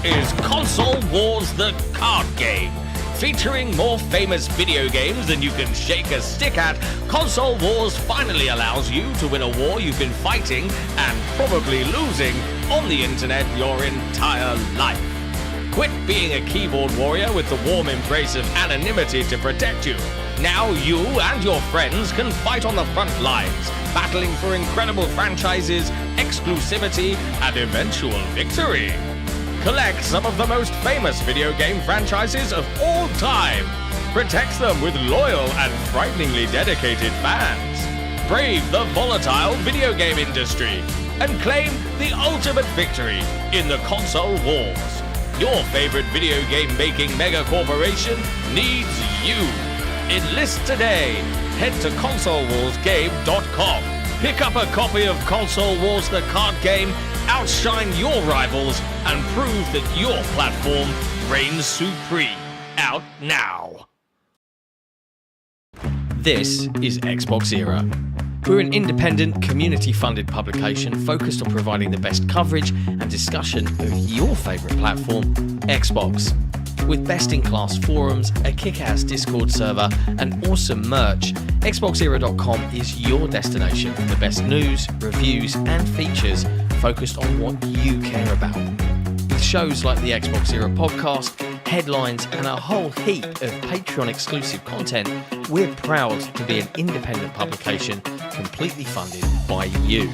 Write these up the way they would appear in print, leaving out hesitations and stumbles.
is Console Wars the card game. Featuring more famous video games than you can shake a stick at, Console Wars finally allows you to win a war you've been fighting and probably losing on the internet your entire life. Quit being a keyboard warrior with the warm embrace of anonymity to protect you. Now you and your friends can fight on the front lines, battling for incredible franchises, exclusivity, and eventual victory. Collect some of the most famous video game franchises of all time. Protect them with loyal and frighteningly dedicated fans. Brave the volatile video game industry and claim the ultimate victory in the console wars. Your favorite video game making mega corporation needs you. Enlist today. Head to consolewarsgame.com. Pick up a copy of Console Wars the card game, outshine your rivals, and prove that your platform reigns supreme. Out now. This is XboxEra. We're an independent, community-funded publication focused on providing the best coverage and discussion of your favourite platform, Xbox. With best-in-class forums, a kick-ass Discord server, and awesome merch, XboxEra.com is your destination for the best news, reviews, and features focused on what you care about. With shows like the Xbox Era podcast, headlines, and a whole heap of Patreon-exclusive content, we're proud to be an independent publication completely funded by you.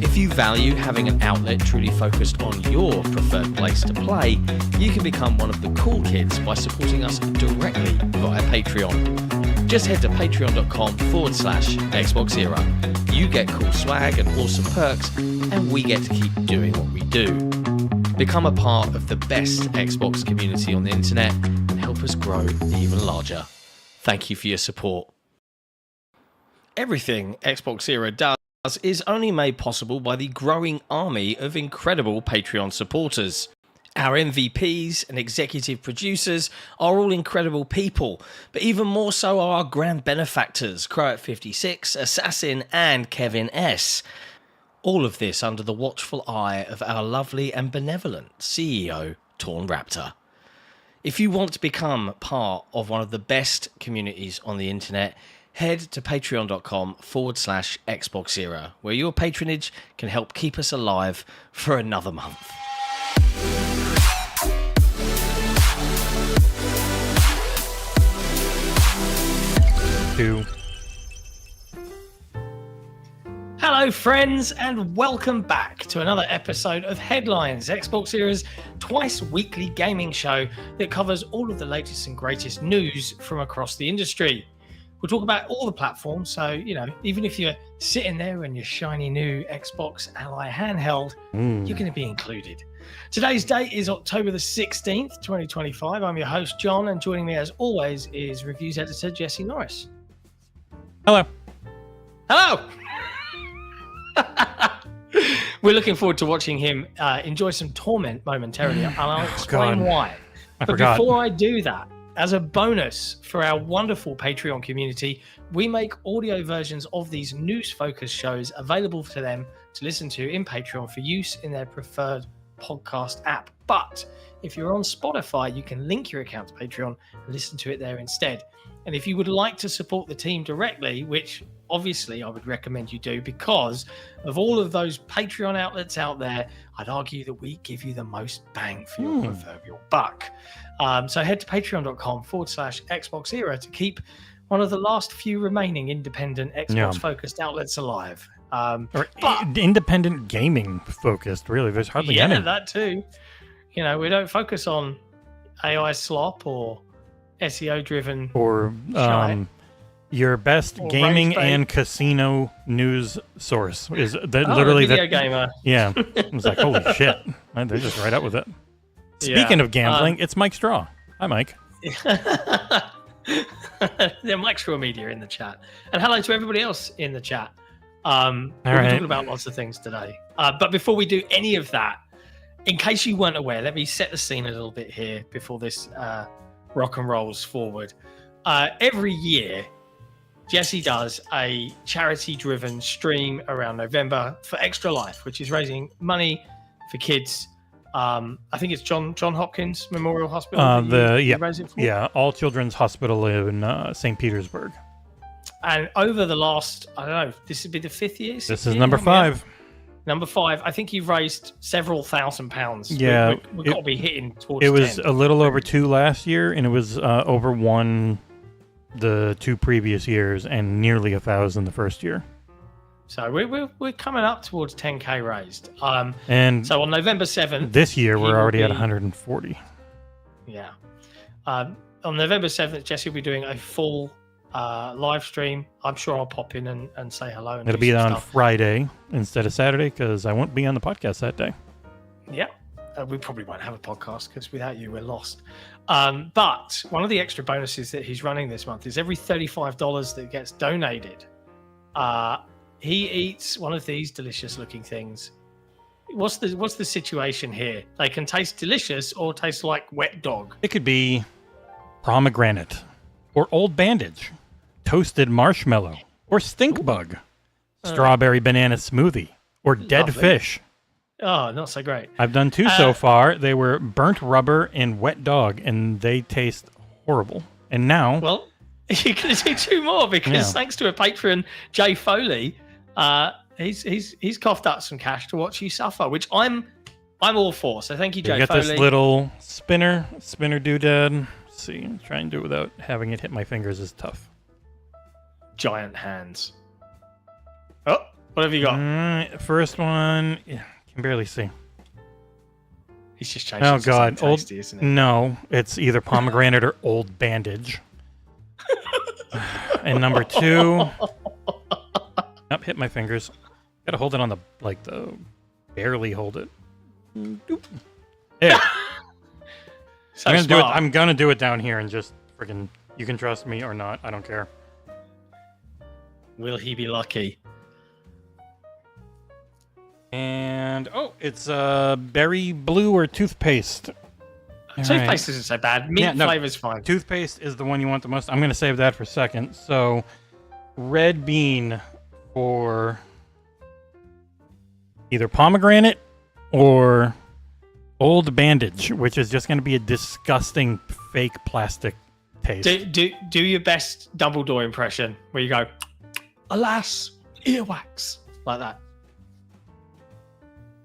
If you value having an outlet truly focused on your preferred place to play, you can become one of the cool kids by supporting us directly via Patreon. Just head to patreon.com/XboxEra. You get cool swag and awesome perks, and we get to keep doing what we do. Become a part of the best Xbox community on the internet and help us grow even larger. Thank you for your support. Everything Xbox Era does is only made possible by the growing army of incredible Patreon supporters. Our MVPs and executive producers are all incredible people, but even more so are our grand benefactors, Croat56, Assassin, and Kevin S. All of this under the watchful eye of our lovely and benevolent CEO, Torn Raptor. If you want to become part of one of the best communities on the internet, head to patreon.com/XboxEra, where your patronage can help keep us alive for another month. Hello friends, and welcome back to another episode of Headlines, Xbox Era's twice weekly gaming show that covers all of the latest and greatest news from across the industry. We'll talk about all the platforms, so, even if you're sitting there in your shiny new Xbox Ally handheld, you're going to be included. Today's date is October the 16th, 2025. I'm your host, John, and joining me as always is reviews editor Jesse Norris. Hello. Hello! We're looking forward to watching him enjoy some torment momentarily, and I'll explain why. But before I do that, as a bonus for our wonderful Patreon community, we make audio versions of these news-focused shows available for them to listen to in Patreon for use in their preferred podcast app. But if you're on Spotify, you can link your account to Patreon and listen to it there instead. And if you would like to support the team directly, which obviously I would recommend you do because of all of those Patreon outlets out there, I'd argue that we give you the most bang for your proverbial buck. So head to patreon.com/XboxEra to keep one of the last few remaining independent Xbox-focused outlets alive. Independent gaming focused, really. There's hardly any. Yeah, that too. We don't focus on AI slop or SEO-driven or your best or gaming and casino news source is literally video gamer. Yeah, I was like, holy shit, they're just right up with it. Speaking of gambling, it's Mike Straw. Hi, Mike. They're Mike Straw Media in the chat, and hello to everybody else in the chat. We're talking about lots of things today, but before we do any of that, in case you weren't aware, let me set the scene a little bit here before this rock and rolls forward. Every year, Jesse does a charity-driven stream around November for Extra Life, which is raising money for kids. I think it's John Hopkins Memorial Hospital. Raise it for? Yeah, All Children's Hospital in St. Petersburg. And over the last, I don't know, this would be the 5th year? This is number 5. Number 5. I think you've raised several £1,000s. Yeah, we've got to be hitting towards. It was 10. A little over 2 last year, and it was over 1 the 2 previous years, and nearly 1,000 the first year. So we're coming up towards 10k raised. And so on November 7th, this year we're already at 140. Yeah. On November 7th, Jesse will be doing a full live stream. I'm sure I'll pop in and say hello. And it'll be on Friday instead of Saturday because I won't be on the podcast that day. Yeah. We probably won't have a podcast because without you, we're lost. But one of the extra bonuses that he's running this month is every $35 that gets donated, he eats one of these delicious-looking things. What's the situation here? They can taste delicious or taste like wet dog. It could be pomegranate or old bandage, toasted marshmallow or stink bug, strawberry banana smoothie or dead fish. Oh, not so great. I've done 2 so far. They were burnt rubber and wet dog, and they taste horrible. And now, Well, you're going to do 2 more because thanks to a patron, Jay Foley, he's coughed up some cash to watch you suffer, which I'm all for. So thank you, Jay you got Foley. this little spinner doodad. Let's see, try and do it without having it hit my fingers is tough. Giant hands. Oh, what have you got? First one, can barely see. He's just changing. Oh God, tasty, isn't it? No, it's either pomegranate or old bandage. And number 2, hit my fingers. Gotta hold it on the barely hold it. Doop. Yeah. So I'm gonna do it down here and just freaking. You can trust me or not. I don't care. Will he be lucky? And it's berry blue or toothpaste. Toothpaste isn't so bad. Mint flavor's fine. Toothpaste is the one you want the most. I'm gonna save that for a second. So, red bean for either pomegranate or old bandage, which is just gonna be a disgusting fake plastic taste. Do your best Dumbledore impression where you go, alas, earwax, like that.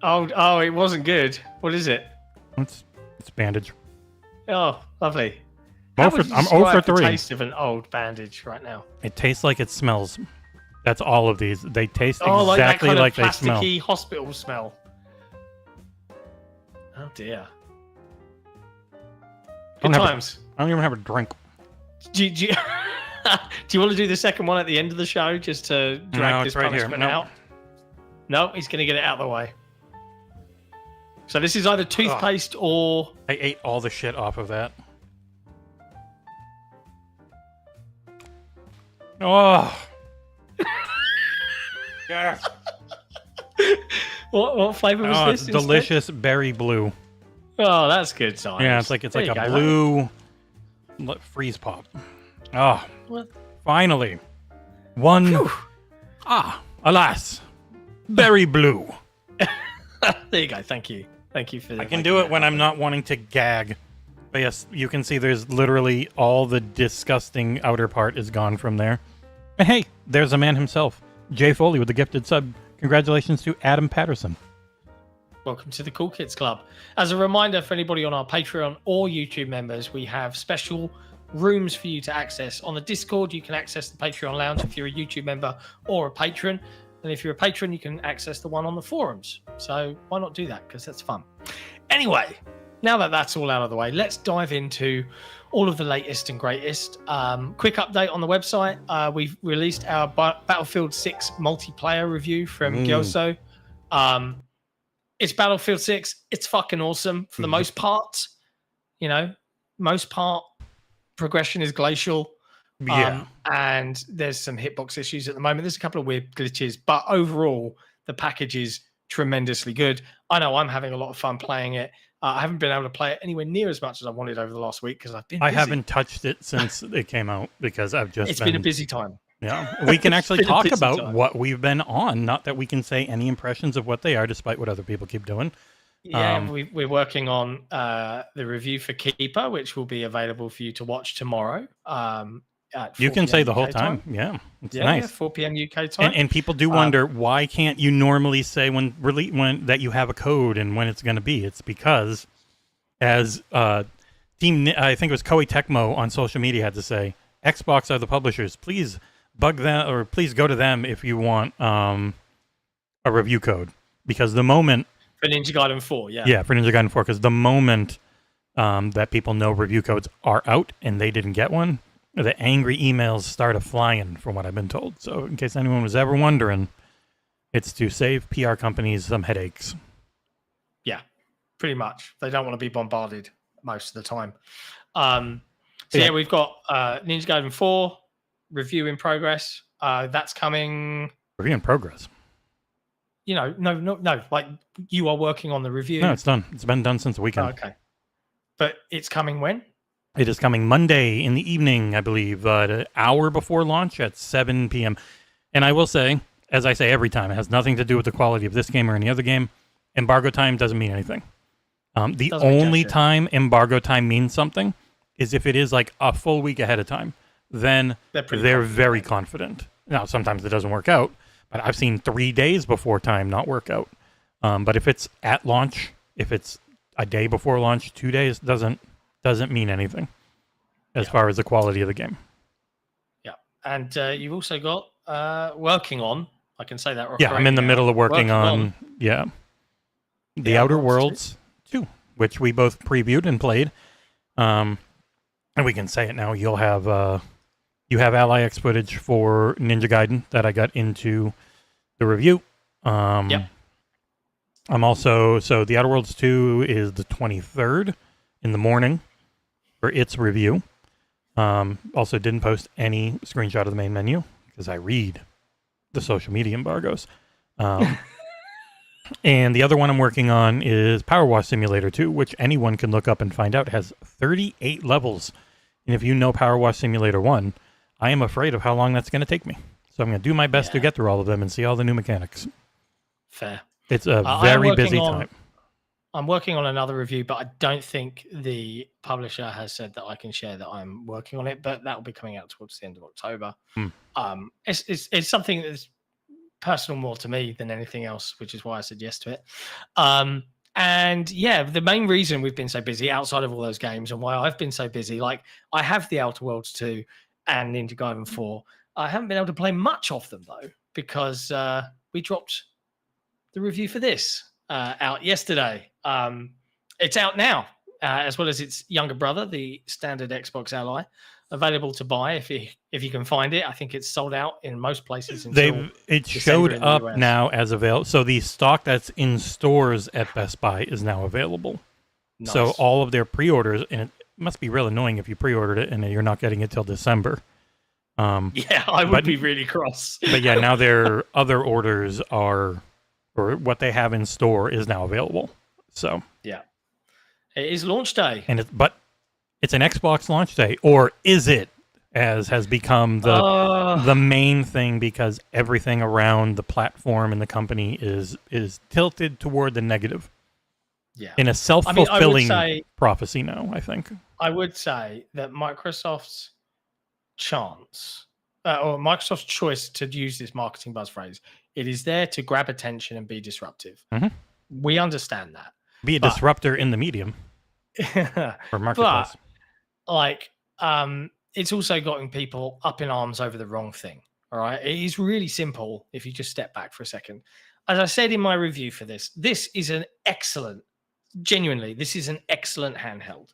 Oh, it wasn't good. What is it? It's bandage. Oh, lovely. I'm 0 for 3. The taste of an old bandage right now. It tastes like it smells. That's all of these. They taste like that exactly kind like of they smell. plasticky hospital smell. Oh dear. Good times. I don't even have a drink. Do you want to do the second one at the end of the show just to drag this punishment out? No, he's going to get it out of the way. So this is either toothpaste or... I ate all the shit off of that. Oh. Yes. What flavor was this? It's delicious berry blue. Oh, that's good science. Yeah, it's like a blue freeze pop. Oh, finally. One. Whew. Alas. Berry blue. There you go. Thank you. Thank you for that. I can do it when I'm not wanting to gag. But yes, you can see there's literally all the disgusting outer part is gone from there. And hey, there's a man himself. Jay Foley with the gifted sub. Congratulations to Adam Patterson. Welcome to the Cool Kids Club. As a reminder for anybody on our Patreon or YouTube members, we have special rooms for you to access. On the Discord, you can access the Patreon Lounge if you're a YouTube member or a patron. And if you're a patron, you can access the one on the forums. So why not do that? Because that's fun. Anyway, now that that's all out of the way, let's dive into all of the latest and greatest. Quick update on the website. We've released our Battlefield 6 multiplayer review from Gyoso. It's Battlefield 6. It's fucking awesome for the most part. Most part, progression is glacial. Yeah. And there's some hitbox issues at the moment. There's a couple of weird glitches, but overall, the package is tremendously good. I know I'm having a lot of fun playing it. I haven't been able to play it anywhere near as much as I wanted over the last week because I've been busy. I haven't touched it since it came out because it's been a busy time. Yeah, we can actually talk about what we've been on. Not that we can say any impressions of what they are, despite what other people keep doing. Yeah, we're working on the review for Keeper, which will be available for you to watch tomorrow. You can say the whole time. Yeah, it's nice. Yeah, 4 p.m. UK time. And people do wonder why can't you normally say when that you have a code and when it's going to be? It's because, as Team I think it was Koei Tecmo on social media had to say, Xbox are the publishers. Please bug them or please go to them if you want a review code, because the moment for Ninja Gaiden 4, yeah, for Ninja Gaiden 4, because the moment that people know review codes are out and they didn't get one, the angry emails start flying, from what I've been told. So in case anyone was ever wondering, it's to save PR companies some headaches. Yeah, pretty much. They don't want to be bombarded most of the time. So we've got Ninja Gaiden 4 review in progress. That's coming. Review in progress. No. Like you are working on the review. No, it's done. It's been done since the weekend. Oh, okay. But it's coming when? It is coming Monday in the evening, I believe, an hour before launch at 7 p.m. And I will say, as I say every time, it has nothing to do with the quality of this game or any other game. embargo time doesn't mean anything. The Doesn't make only sense. time embargo time means something is if it is like a full week ahead of time. Then They're pretty they're confident. very confident. Now, sometimes it doesn't work out, but I've seen 3 days before time not work out. But if it's at launch, if it's a day before launch, 2 days, doesn't mean anything as far as the quality of the game. Yeah. And you've also got working on, I can say that right. Yeah, I'm in the middle of working on The Outer Worlds 2, which we both previewed and played. And we can say it now. You have Ally X footage for Ninja Gaiden that I got into the review. I'm also, so The Outer Worlds 2 is the 23rd in the morning for its review. Also didn't post any screenshot of the main menu because I read the social media embargoes. And the other one I'm working on is Power Wash Simulator 2, which anyone can look up and find out has 38 levels. And if you know Power Wash Simulator 1, I am afraid of how long that's going to take me. So I'm going to do my best to get through all of them and see all the new mechanics. Fair. It's a very busy time. I'm working on another review, but I don't think the publisher has said that I can share that I'm working on it, but that will be coming out towards the end of October. It's something that's personal more to me than anything else, which is why I said yes to it. And yeah, the main reason we've been so busy outside of all those games and why I've been so busy, like I have the Outer Worlds 2 and Ninja Gaiden 4. I haven't been able to play much of them though, because we dropped the review for this out yesterday. It's out now, as well as its younger brother, the standard Xbox Ally, available to buy if you can find it. I think it's sold out in most places. It showed up now as available. So the stock that's in stores at Best Buy is now available. Nice. So all of their pre-orders, and it must be real annoying if you pre-ordered it and you're not getting it till December. Yeah, I would be really cross. But yeah, now their other orders are, or what they have in store is now available. So yeah, it is launch day, and it's an Xbox launch day, or is it? As has become the main thing, because everything around the platform and the company is tilted toward the negative. Yeah, in a self-fulfilling prophecy now, I think. I would say that Microsoft's chance, or Microsoft's choice to use this marketing buzz phrase, it is there to grab attention and be disruptive. Mm-hmm. We understand that. Be a disruptor in the medium. Or marketplace. But, it's also gotten people up in arms over the wrong thing. All right. It is really simple if you just step back for a second. As I said in my review for this is an excellent, genuinely, this is an excellent handheld.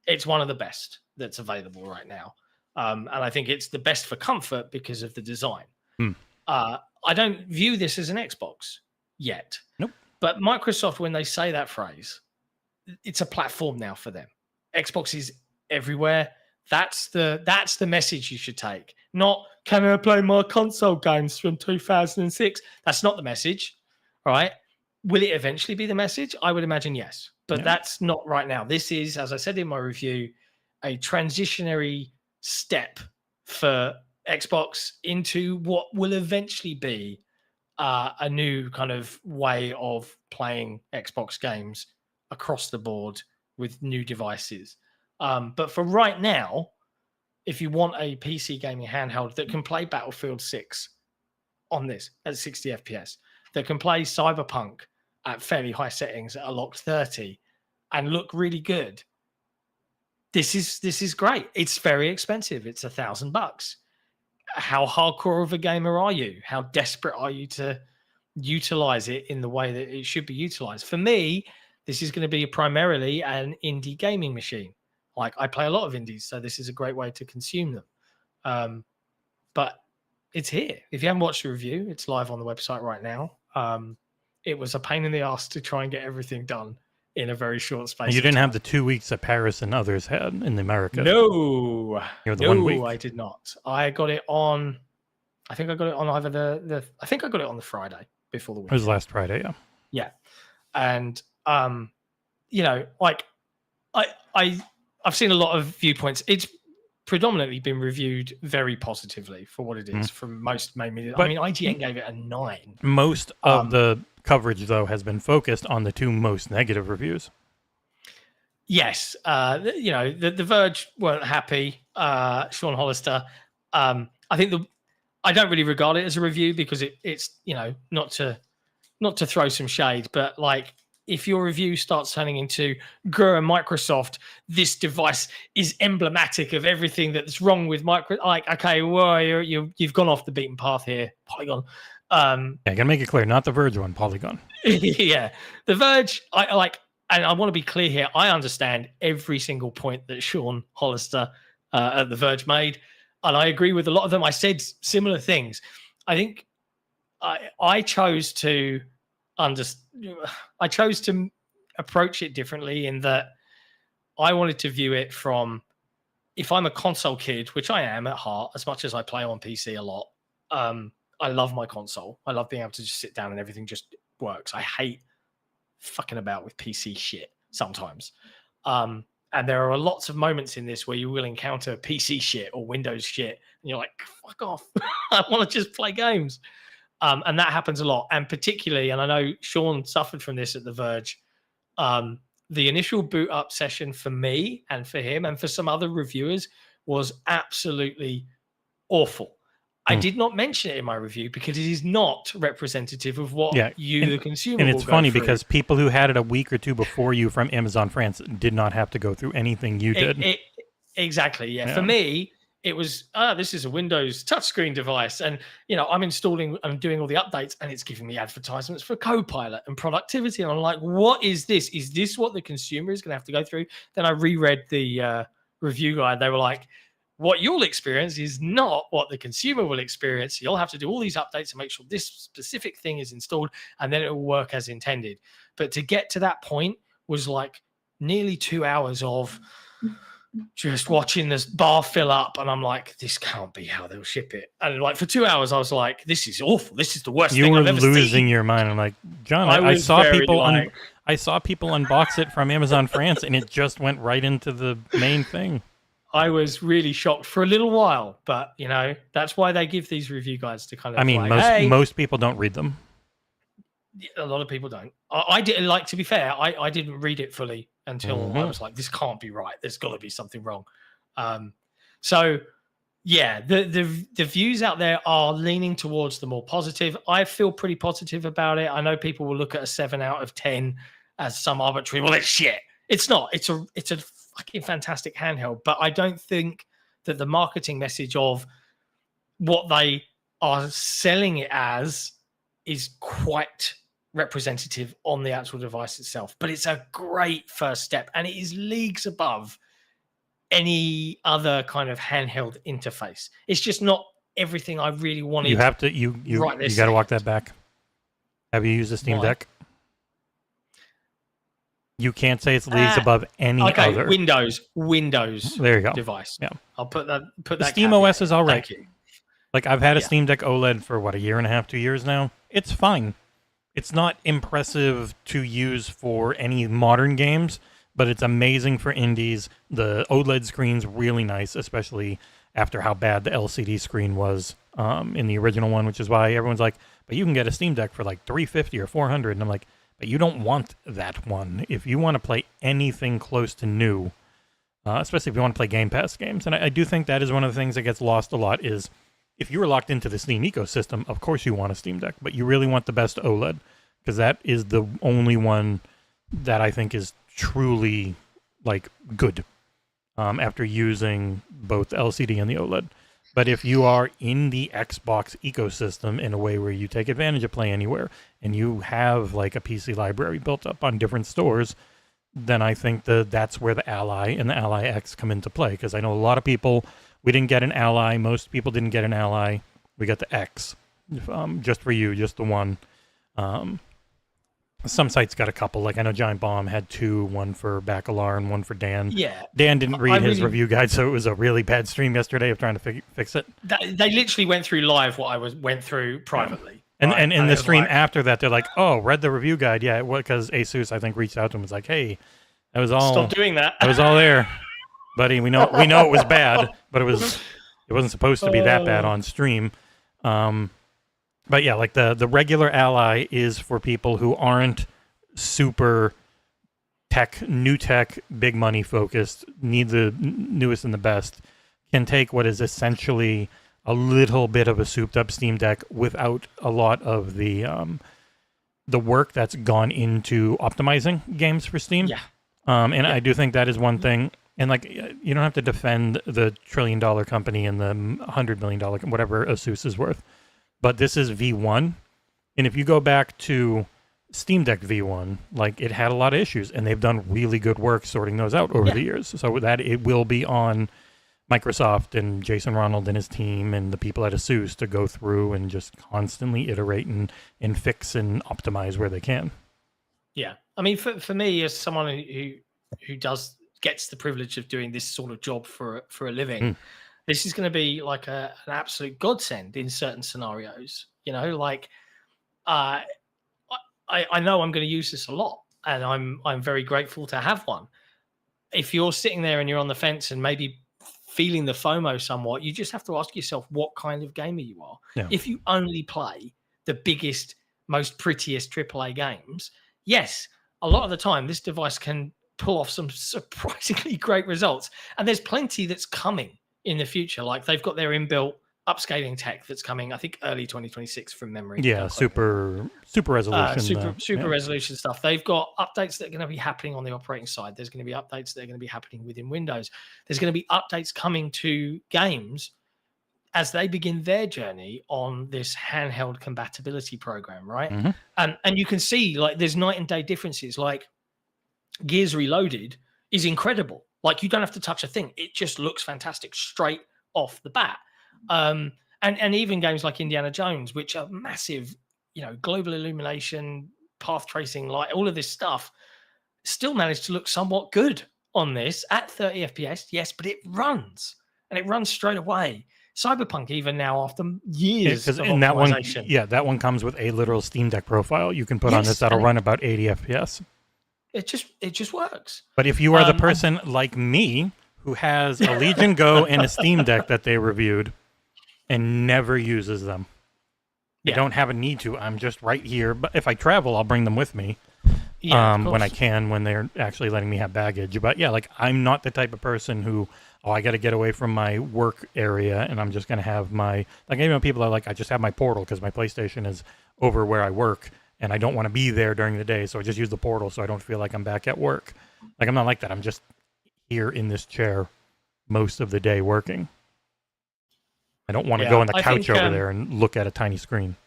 It's one of the best that's available right now. And I think it's the best for comfort because of the design. I don't view this as an Xbox yet. Nope. But Microsoft, when they say that phrase, it's a platform now for them. Xbox is everywhere. That's the message you should take. Not, can I play my console games from 2006? That's not the message, right? Will it eventually be the message? I would imagine yes. But that's not right now. This is, as I said in my review, a transitionary step for Xbox into what will eventually be a new kind of way of playing Xbox games across the board with new devices. But for right now, if you want a PC gaming handheld that can play Battlefield 6 on this at 60 FPS, that can play Cyberpunk at fairly high settings at a locked 30 and look really good, this is great. It's very expensive. It's $1,000. How hardcore of a gamer are you? How desperate are you to utilize it in the way that it should be utilized? For me, this is going to be primarily an indie gaming machine. Like, I play a lot of indies, so this is a great way to consume them. But it's here. If you haven't watched the review, it's live on the website right now. It was a pain in the ass to try and get everything done in a very short space. You didn't have the 2 weeks that Paris and others had in America. No, You're the 1 week. I did not. I got it on. I think I got it on either I think I got it on the Friday before the weekend. It was last Friday, yeah. Yeah, and like I've seen a lot of viewpoints. It's predominantly been reviewed very positively for what it is from most main media. I mean, IGN gave it a 9. Most of the coverage, though, has been focused on the 2 most negative reviews. Yes, the Verge weren't happy. Sean Hollister. I think I don't really regard it as a review because it's not to throw some shade, but like if your review starts turning into "Grr and Microsoft, this device is emblematic of everything that's wrong with like, okay, well, you've gone off the beaten path here, Polygon. Gotta make it clear, not the Verge one, Polygon. Yeah, the Verge, I like. And I want to be clear here. I understand every single point that Sean Hollister at The Verge made, and I agree with a lot of them. I said similar things. I think I chose to approach it differently in that I wanted to view it from, if I'm a console kid, which I am at heart, as much as I play on PC a lot. I love my console. I love being able to just sit down and everything just works. I hate fucking about with PC shit sometimes. And there are lots of moments in this where you will encounter PC shit or Windows shit, and you're like, fuck off. I want to just play games. And that happens a lot. And particularly, and I know Sean suffered from this at The Verge, the initial boot up session for me and for him and for some other reviewers was absolutely awful. I did not mention it in my review because it is not representative of what the consumer, and it's funny through. Because people who had it a week or 2 before you from Amazon France did not have to go through anything you did. Exactly. Yeah. For me, it was, this is a Windows touchscreen device. And, I'm doing all the updates and it's giving me advertisements for Copilot and productivity. And I'm like, what is this? Is this what the consumer is going to have to go through? Then I reread the review guide. They were like, what you'll experience is not what the consumer will experience. You'll have to do all these updates to make sure this specific thing is installed, and then it will work as intended. But to get to that point was like nearly 2 hours of just watching this bar fill up, and I'm like, this can't be how they'll ship it. And like for 2 hours, I was like, this is awful. This is the worst thing I've ever seen. You were losing your mind. I'm like, John, I saw people unbox it from Amazon France, and it just went right into the main thing. I was really shocked for a little while, but that's why they give these review guides to kind of. Most people don't read them. A lot of people don't. I did, like, to be fair, I didn't read it fully until I was like, this can't be right. There's got to be something wrong. So yeah, the views out there are leaning towards the more positive. I feel pretty positive about it. I know people will look at a 7 out of 10 as some arbitrary. Well, it's shit. It's not. It's a fucking fantastic handheld, but I don't think that the marketing message of what they are selling it as is quite representative on the actual device itself. But it's a great first step, and it is leagues above any other kind of handheld interface. It's just not everything I really wanted. You have to you got to walk that back. Have you used a Steam Deck? You can't say it's leagues above any other Windows there you go. device. Yeah, I'll put that. The Steam OS is all right. Like, I've had a Steam Deck OLED for a year and a half, 2 years now. It's fine. It's not impressive to use for any modern games, but it's amazing for indies. The OLED screen's really nice, especially after how bad the LCD screen was in the original one, which is why everyone's like, but you can get a Steam Deck for like $350 or $400, and I'm like, but you don't want that one. If you want to play anything close to new, especially if you want to play Game Pass games, and I do think that is one of the things that gets lost a lot, is if you were locked into the Steam ecosystem, of course you want a Steam Deck, but you really want the best OLED, because that is the only one that I think is truly, like, good after using both the LCD and the OLED. But if you are in the Xbox ecosystem in a way where you take advantage of Play Anywhere and you have like a PC library built up on different stores, then I think that's where the Ally and the Ally X come into play. Because I know a lot of people, we didn't get an Ally. Most people didn't get an Ally. We got the X just for you, just the one. Some sites got a couple. Like I know Giant Bomb had 2, one for Bacalar and one for Dan. Yeah. Dan didn't read his review guide, so it was a really bad stream yesterday of trying to fix it. They literally went through live what I went through privately. And right? and in the stream after that, they're like, oh, read the review guide. Yeah, because ASUS, I think, reached out to him and was like, hey, that was all... Stop doing that. That was all there. Buddy, we know it was bad, but it wasn't supposed to be that bad on stream. But yeah, like the regular Ally is for people who aren't super new tech, big money focused, need the newest and the best, can take what is essentially a little bit of a souped up Steam Deck without a lot of the work that's gone into optimizing games for Steam. Yeah. I do think that is one thing. And like, you don't have to defend the $1 trillion company and the $100 million, whatever ASUS is worth. But this is V1. And if you go back to Steam Deck V1, like, it had a lot of issues, and they've done really good work sorting those out over the years. So that it will be on Microsoft and Jason Ronald and his team and the people at ASUS to go through and just constantly iterate and fix and optimize where they can. Yeah. I mean, for me, as someone who gets the privilege of doing this sort of job for a living, this is going to be like an absolute godsend in certain scenarios. You know, like I know I'm going to use this a lot, and I'm very grateful to have one. If you're sitting there and you're on the fence and maybe feeling the FOMO somewhat, you just have to ask yourself what kind of gamer you are. Yeah. If you only play the biggest, most prettiest AAA games, yes, a lot of the time this device can pull off some surprisingly great results. And there's plenty that's coming in the future. Like, they've got their inbuilt upscaling tech that's coming, I think, early 2026 from memory. Yeah, super resolution. Super resolution stuff. They've got updates that are going to be happening on the operating side. There's going to be updates that are going to be happening within Windows. There's going to be updates coming to games as they begin their journey on this handheld compatibility program, right? Mm-hmm. And you can see, like, there's night and day differences. Like, Gears Reloaded is incredible. Like, you don't have to touch a thing. It just looks fantastic straight off the bat. And even games like Indiana Jones, which are massive, you know, global illumination, path tracing, light, all of this stuff, still managed to look somewhat good on this at 30 FPS. Yes, but it runs, and it runs straight away. Cyberpunk, even now after years of optimization. That one comes with a literal Steam Deck profile you can put on this that'll run about 80 FPS. It just works. But if you are the person like me who has a Legion Go and a Steam Deck that they reviewed and never uses them, I don't have a need to. I'm just right here. But if I travel, I'll bring them with me when I can, when they're actually letting me have baggage. But yeah, like, I'm not the type of person who, I got to get away from my work area and I'm just going to have my, like, even people are like, I just have my Portal because my PlayStation is over where I work and I don't want to be there during the day. So I just use the Portal so I don't feel like I'm back at work. Like, I'm not like that. I'm just here in this chair most of the day working. I don't want to go on the couch over there and look at a tiny screen.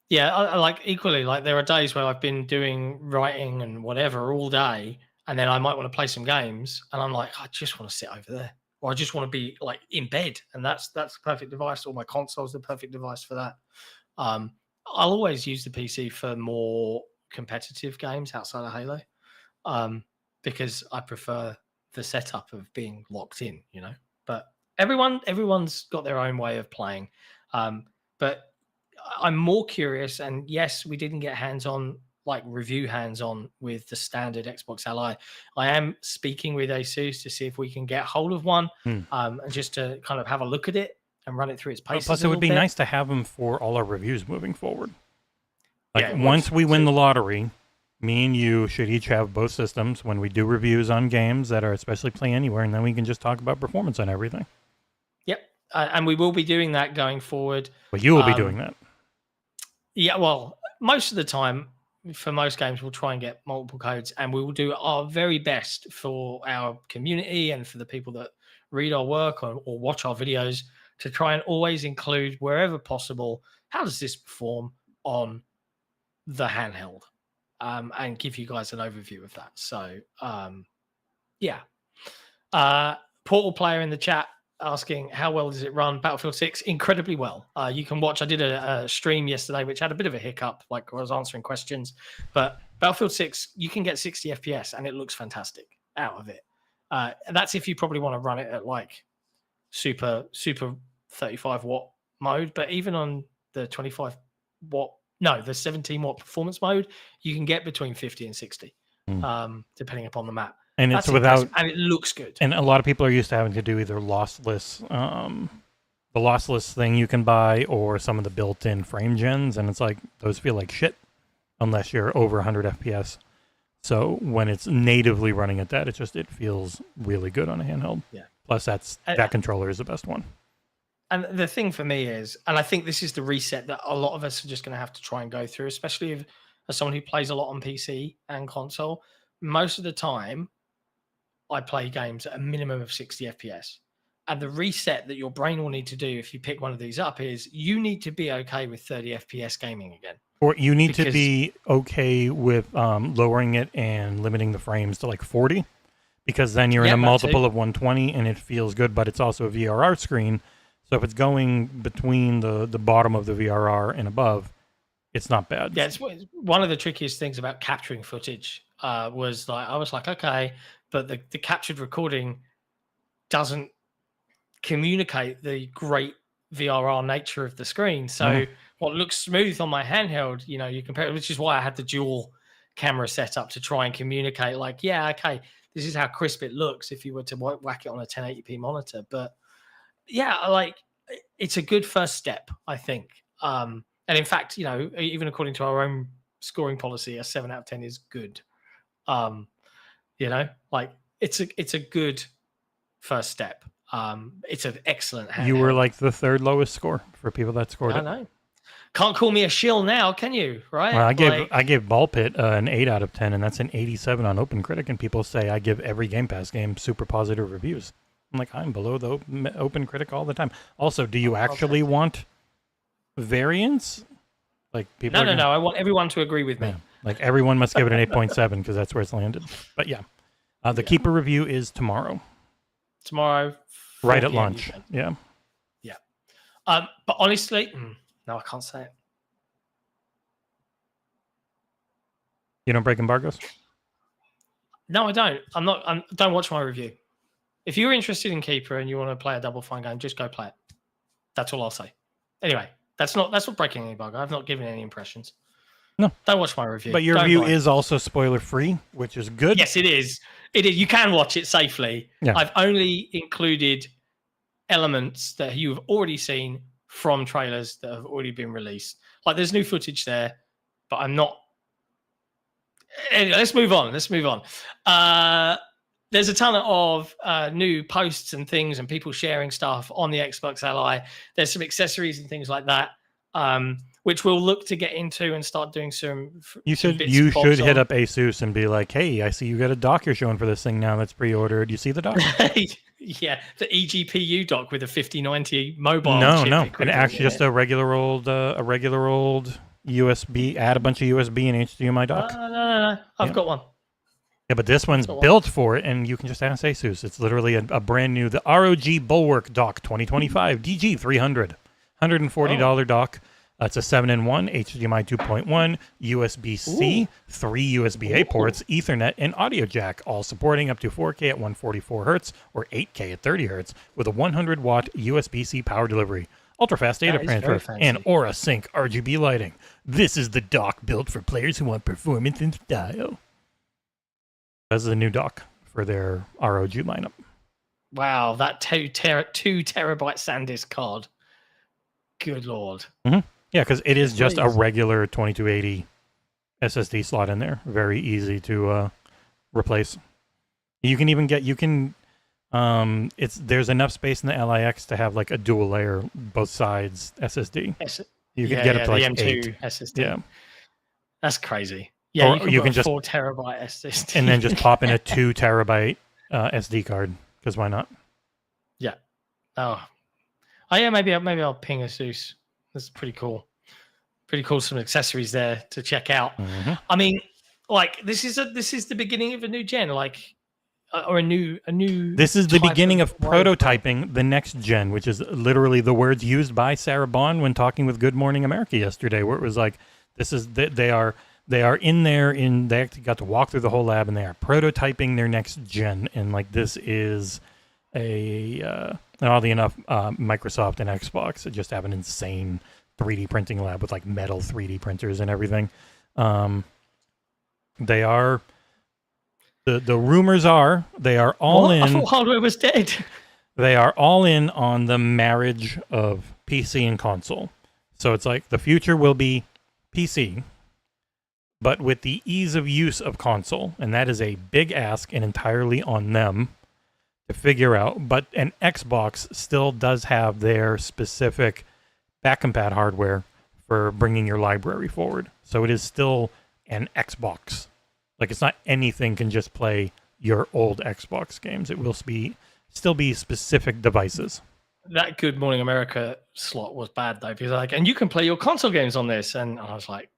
Yeah, I like, equally, like, there are days where I've been doing writing and whatever all day, and then I might want to play some games, and I'm like, I just want to sit over there, or I just want to be, like, in bed, and that's the perfect device, or my console's the perfect device for that. I'll always use the PC for more competitive games outside of Halo, because I prefer the setup of being locked in, you know. But everyone's got their own way of playing. But I'm more curious, and yes, we didn't get hands-on, like review hands-on with the standard Xbox Ally. I am speaking with ASUS to see if we can get hold of one, and just to kind of have a look at it and run it through its paces. Plus, it would be nice to have them for all our reviews moving forward. Like, once we win the lottery, me and you should each have both systems when we do reviews on games that are especially Play Anywhere, and then we can just talk about performance on everything. Yep. And we will be doing that going forward. But you will be doing that. Yeah, well, most of the time, for most games, we'll try and get multiple codes, and we will do our very best for our community and for the people that read our work or watch our videos to try and always include, wherever possible, how does this perform on the handheld, and give you guys an overview of that. So, yeah. Portal player in the chat asking, how well does it run? Battlefield 6, incredibly well. You can watch, I did a stream yesterday, which had a bit of a hiccup, like I was answering questions, but Battlefield 6, you can get 60 FPS and it looks fantastic out of it. That's if you probably want to run it at like super 35 watt mode, but even on the the 17 watt performance mode, you can get between 50 and 60, depending upon the map. And it's without, and it looks good. and a lot of people are used to having to do either lossless, the lossless thing you can buy, or some of the built-in frame gens, and it's like those feel like shit unless you're over 100 FPS. So when it's natively running at that, it feels really good on a handheld. Yeah. Plus, that controller is the best one. And the thing for me is, and I think this is the reset that a lot of us are just going to have to try and go through, especially as someone who plays a lot on PC and console. Most of the time, I play games at a minimum of 60 FPS. And the reset that your brain will need to do if you pick one of these up is you need to be okay with 30 FPS gaming again. Or you need to be okay with lowering it and limiting the frames to like 40, because then you're in a multiple of 120 and it feels good, but it's also a VRR screen. So if it's going between the bottom of the VRR and above, it's not bad. Yeah, it's one of the trickiest things about capturing footage was like, I was like, okay, but the captured recording doesn't communicate the great VRR nature of the screen. So what looks smooth on my handheld, you compare it, which is why I had the dual camera set up to try and communicate like, yeah, okay, this is how crisp it looks if you were to whack it on a 1080p monitor. But yeah, like it's a good first step, I think. And in fact, even according to our own scoring policy, a 7 out of 10 is good. Like it's a good first step. It's an excellent handheld. You were like the third lowest score for people that scored it. I know. Can't call me a shill now, can you? Right? Well, I gave Ball Pit an 8 out of 10, and that's an 87 on OpenCritic, and people say I give every Game Pass game super positive reviews. I'm like, I'm below the OpenCritic all the time. Also, do you actually want variants? Like people? No. I want everyone to agree with me. Yeah, like everyone must give it an 8.7 because that's where it's landed. But yeah, the Keeper review is tomorrow. Tomorrow, right at launch. Yeah. But honestly, no, I can't say it. You don't break embargoes? No, I don't. Don't watch my review. If you're interested in Keeper and you want to play a Double Fine game, just go play it. That's all I'll say. Anyway, that's not breaking any embargo. I've not given any impressions. No. Don't watch my review. But your review is also spoiler free, which is good. Yes, it is. It is. You can watch it safely. Yeah. I've only included elements that you've already seen from trailers that have already been released. Like there's new footage there, but I'm not. Anyway, let's move on. There's a ton of new posts and things and people sharing stuff on the Xbox Ally. There's some accessories and things like that, which we'll look to get into and start doing some. You should hit up ASUS and be like, "Hey, I see you got a dock you're showing for this thing now that's pre-ordered. You see the dock?" Yeah, the eGPU dock with a 5090 mobile. No, and actually just a regular old USB. Add a bunch of USB and HDMI dock. No. I've got one. Yeah, but this one's built for it, and you can just ask ASUS. It's literally a brand new, the ROG Bulwark Dock 2025 DG300, $140 dock. It's a 7-in-1, HDMI 2.1, USB-C, 3 USB-A ports, Ethernet, and audio jack, all supporting up to 4K at 144 Hz or 8K at 30 Hz with a 100-watt USB-C power delivery, ultra-fast data transfer, and Aura Sync RGB lighting. This is the dock built for players who want performance and style. This is a new dock for their ROG lineup. Wow, that 2 terabyte SanDisk card. Good Lord. Mm-hmm. Yeah, because it is just a regular 2280 SSD slot in there. Very easy to replace. You can even get there's enough space in the LIX to have like a dual layer both sides SSD. You can get it to like the M2 8 SSD. Yeah, that's crazy. Yeah, or you can just 4 terabyte SSD and then just pop in a 2 terabyte SD card because why not? Yeah. Oh yeah. Maybe I'll ping ASUS. That's pretty cool. Pretty cool. Some accessories there to check out. Mm-hmm. I mean, like this is the beginning of a new gen, like or a new. This is the beginning of prototyping the next gen, which is literally the words used by Sarah Bond when talking with Good Morning America yesterday, where it was like, this is they are in there they actually got to walk through the whole lab and they are prototyping their next gen, and like this is and oddly enough, Microsoft and Xbox just have an insane 3D printing lab with like metal 3D printers and everything. They are The rumors are they are all What? I in. thought hardware was dead. They are all in on the marriage of PC and console. So it's like the future will be PC, but with the ease of use of console. And that is a big ask and entirely on them to figure out. But an Xbox still does have their specific back-compat hardware for bringing your library forward. So it is still an Xbox. Like, it's not anything can just play your old Xbox games. It will still be specific devices. That Good Morning America slot was bad though, because like, and you can play your console games on this, and I was like,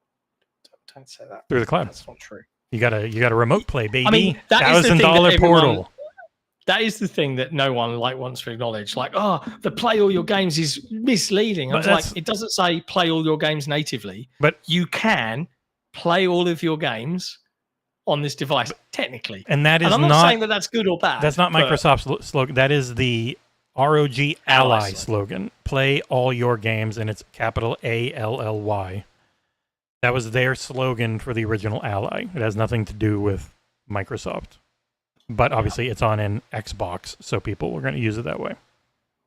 don't say that. Through the cloud. That's not true. You got a remote play, baby. I mean, that is the thing that $1,000 everyone- portal. That is the thing that no one like wants to acknowledge. Like, oh, the play all your games is misleading. I was like, it doesn't say play all your games natively, but you can play all of your games on this device technically. And that is I'm not saying that that's good or bad. That's not Microsoft's slogan. That is the ROG Ally slogan. Play all your games, and it's capital ALLY. That was their slogan for the original Ally. It has nothing to do with Microsoft. But obviously it's on an Xbox, so people were going to use it that way.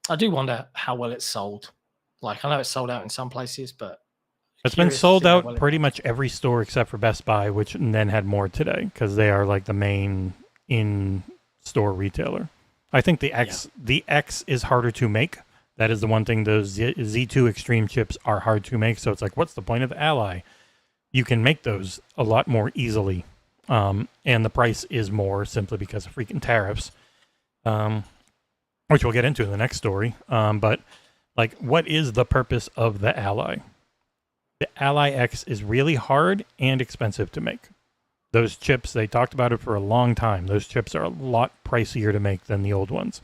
I do wonder how well it's sold. Like, I know it's sold out in some places, but it's been sold out pretty much every store except for Best Buy, which then had more today because they are like the main in-store retailer. I think the X is harder to make. That is the one thing. Those Z2 Extreme chips are hard to make. So it's like, what's the point of the Ally? You can make those a lot more easily. And the price is more simply because of freaking tariffs, which we'll get into in the next story. But like, what is the purpose of the Ally? The Ally X is really hard and expensive to make. Those chips, they talked about it for a long time. Those chips are a lot pricier to make than the old ones.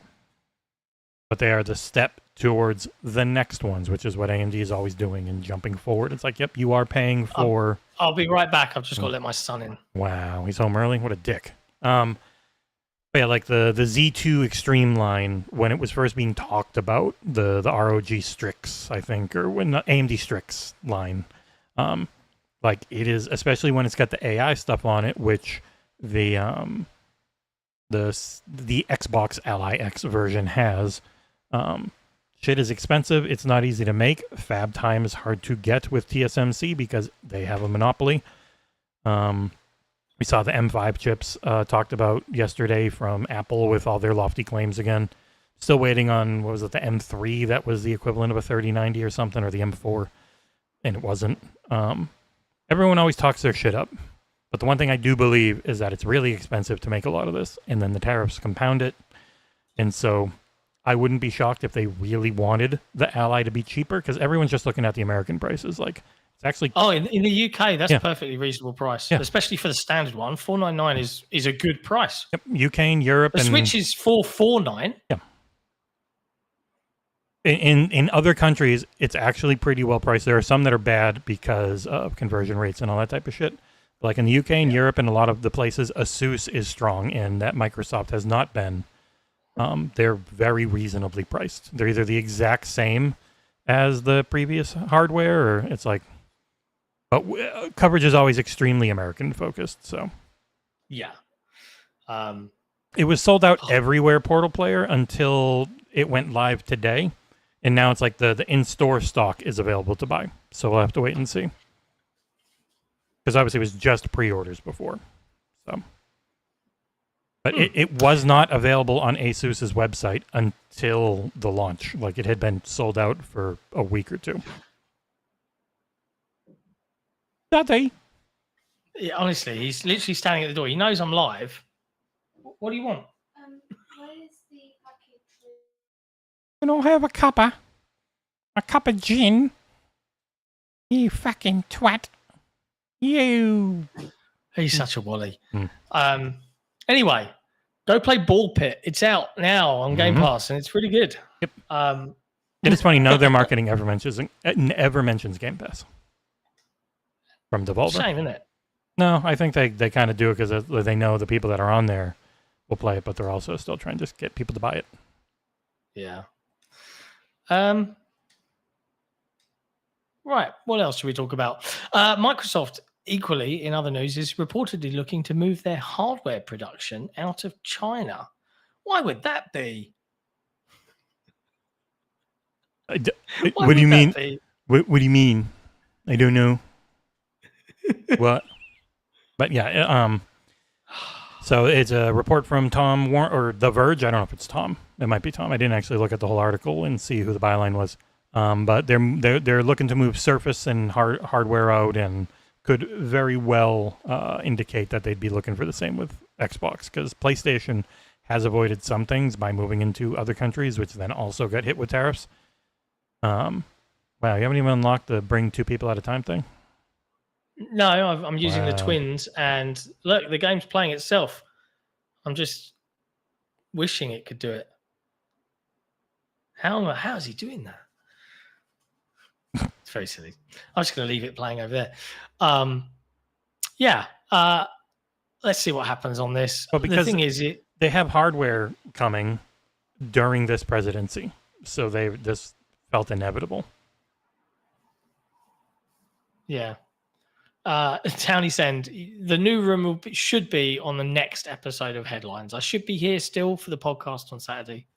But they are the step towards the next ones, which is what AMD is always doing and jumping forward. It's like, yep, you are paying for... I'll be right back. I've just got to let my son in. Wow, he's home early? What a dick. But yeah, like the Z2 Extreme line, when it was first being talked about, the ROG Strix, I think, or when the AMD Strix line, like it is, especially when it's got the AI stuff on it, which the Xbox Ally X version has. Shit is expensive. It's not easy to make. Fab time is hard to get with TSMC because they have a monopoly. We saw the M5 chips talked about yesterday from Apple with all their lofty claims again. Still waiting on, what was it, the M3 that was the equivalent of a 3090 or something, or the M4, and it wasn't. Everyone always talks their shit up. But the one thing I do believe is that it's really expensive to make a lot of this, and then the tariffs compound it. And so I wouldn't be shocked if they really wanted the Ally to be cheaper, because everyone's just looking at the American prices. Like, it's actually... Oh, in the UK, that's a perfectly reasonable price, especially for the standard one. $499 is a good price. Yep. UK and Europe. The Switch is $449. Yeah. In other countries, it's actually pretty well priced. There are some that are bad because of conversion rates and all that type of shit. Like in the UK and Europe and a lot of the places, ASUS is strong, and that Microsoft has not been. They're very reasonably priced. They're either the exact same as the previous hardware, or it's like... But coverage is always extremely American focused, so... Yeah. It was sold out everywhere, Portal Player, until it went live today. And now it's like the in-store stock is available to buy. So we'll have to wait and see. Because obviously it was just pre-orders before. So, but it was not available on ASUS's website until the launch. Like, it had been sold out for a week or two. Daddy. Yeah, honestly, he's literally standing at the door. He knows I'm live. What do you want? Where's the package? You don't have a cuppa? A cup of gin? You fucking twat. You. He's such a wally. Anyway, go play Ball Pit. It's out now on Game Pass, and it's really good. Yep. It is funny. None of their marketing ever mentions Game Pass from Devolver. Shame, isn't it? No, I think they kind of do it because they know the people that are on there will play it, but they're also still trying to just get people to buy it. Yeah. Right. What else should we talk about? Microsoft equally, in other news, is reportedly looking to move their hardware production out of China. Why would that be? Why What do you would mean? that be? What do you mean? I don't know. What? But yeah, so it's a report from Tom or The Verge. I don't know if it's Tom. It might be Tom. I didn't actually look at the whole article and see who the byline was. But they're looking to move Surface and hardware out, and could very well indicate that they'd be looking for the same with Xbox, because PlayStation has avoided some things by moving into other countries, which then also got hit with tariffs. Wow, you haven't even unlocked the bring 2 people at a time thing? No, I'm using the twins, and look, the game's playing itself. I'm just wishing it could do it. How is he doing that? It's very silly. I'm just going to leave it playing over there. Let's see what happens on this. Well, because the thing is, they have hardware coming during this presidency, so this felt inevitable. Yeah. Townie Send, the new room should be on the next episode of Headlines. I should be here still for the podcast on Saturday.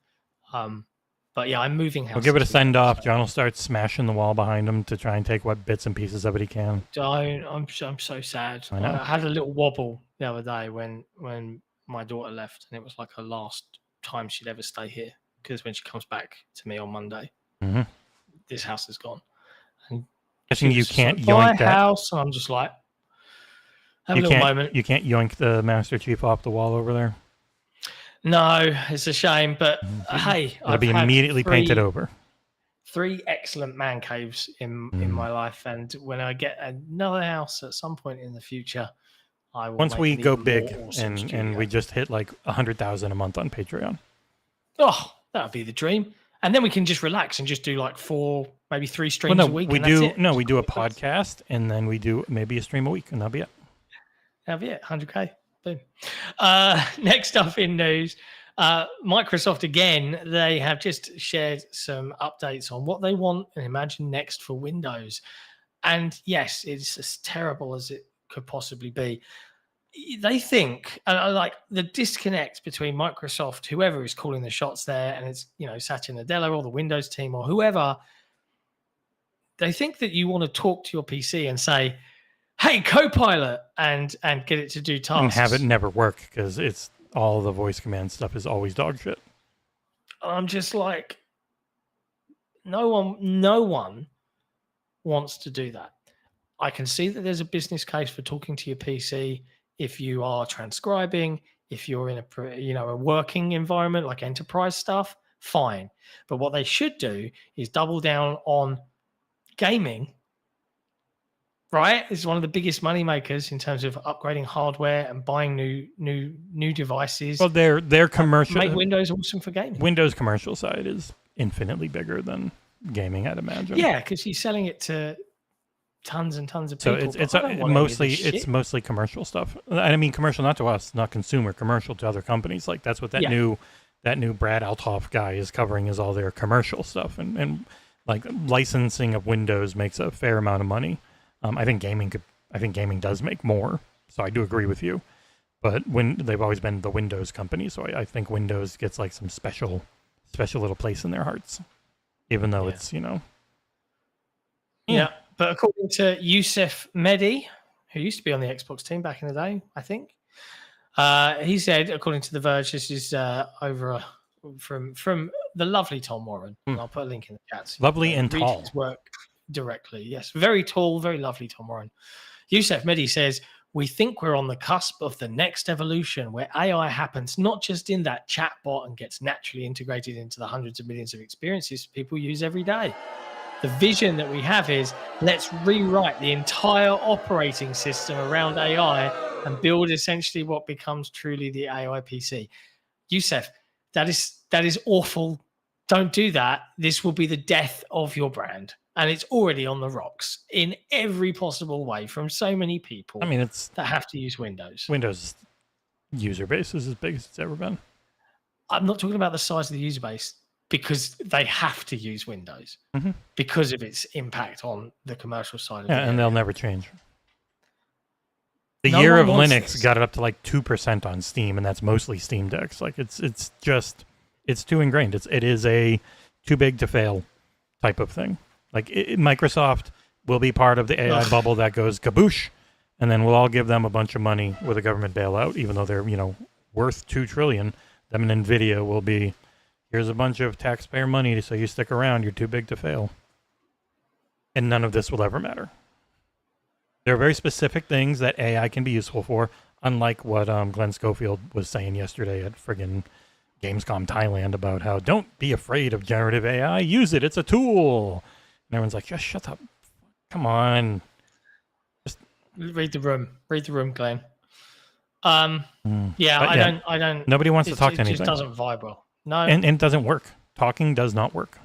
But yeah, I'm moving house. We'll give it a send off. John will start smashing the wall behind him to try and take what bits and pieces of it he can. I'm so sad. I had a little wobble the other day when my daughter left, and it was like her last time she'd ever stay here, because when she comes back to me on Monday, this house is gone. And I think you can't yoink that house, and I'm just like, have a little moment. You can't yoink the Master Chief off the wall over there. No, it's a shame, but hey, it'll be immediately painted over. 3 excellent man caves in my life, and when I get another house at some point in the future, I will. Once we go big and we just hit like 100,000 a month on Patreon. Oh, that would be the dream. And then we can just relax and just do like 4, maybe 3 streams a week. We do a podcast, and then we do maybe a stream a week, and that'll be it. That'll be it. 100K. Boom. Next up in news, Microsoft again. They have just shared some updates on what they want and imagine next for Windows. And yes, it's as terrible as it could possibly be. They think, like, the disconnect between Microsoft, whoever is calling the shots there, and it's, Satya Nadella or the Windows team or whoever, they think that you want to talk to your PC and say, hey, Copilot, and get it to do tasks. And have it never work, because it's all the voice command stuff is always dog shit. I'm just like, no one wants to do that. I can see that there's a business case for talking to your PC if you are transcribing, if you're in a working environment like enterprise stuff, fine. But what they should do is double down on gaming. Right, it's one of the biggest money makers in terms of upgrading hardware and buying new devices. Well, their commercial make Windows awesome for gaming. Windows commercial side is infinitely bigger than gaming, I'd imagine. Yeah, because he's selling it to tons and tons of people. So it's mostly commercial stuff. I mean, commercial not to us, not consumer, commercial to other companies. Like that's what that new Brad Althoff guy is covering, is all their commercial stuff, and like licensing of Windows makes a fair amount of money. I think gaming does make more, so I do agree with you. But when they've always been the Windows company, so I think Windows gets like some special little place in their hearts, even though it's Yeah, but according to Youssef Mehdi, who used to be on the Xbox team back in the day, I think, he said, according to The Verge, this is over from the lovely Tom Warren. I'll put a link in the chat. So lovely and tall. His work directly. Yes, very tall, very lovely Tom Warren. Youssef Mehdi says, we think we're on the cusp of the next evolution where AI happens not just in that chat bot and gets naturally integrated into the hundreds of millions of experiences people use every day. The vision that we have is, let's rewrite the entire operating system around AI and build essentially what becomes truly the AI PC. Youssef, that is awful. Don't do that. This will be the death of your brand. And it's already on the rocks in every possible way from so many people. I mean, that have to use Windows. Windows user base is as big as it's ever been. I'm not talking about the size of the user base, because they have to use Windows because of its impact on the commercial side of it. And they'll never change. The No year one of wants Linux this. got it up to like 2% on Steam, and that's mostly Steam Decks. Like it's too ingrained. It is a too big to fail type of thing. Like Microsoft will be part of the AI bubble that goes kaboosh, and then we'll all give them a bunch of money with a government bailout, even though they're worth $2 trillion. Them and Nvidia will be, here's a bunch of taxpayer money, so you stick around. You're too big to fail, and none of this will ever matter. There are very specific things that AI can be useful for, unlike what Glenn Schofield was saying yesterday at friggin' Gamescom Thailand about how don't be afraid of generative AI, use it, it's a tool. And everyone's like, just shut up. Come on. Read the room, Glenn. Yeah, But I don't. Nobody wants to talk to It anything. just doesn't vibe well. No, And it doesn't work. Talking does not work.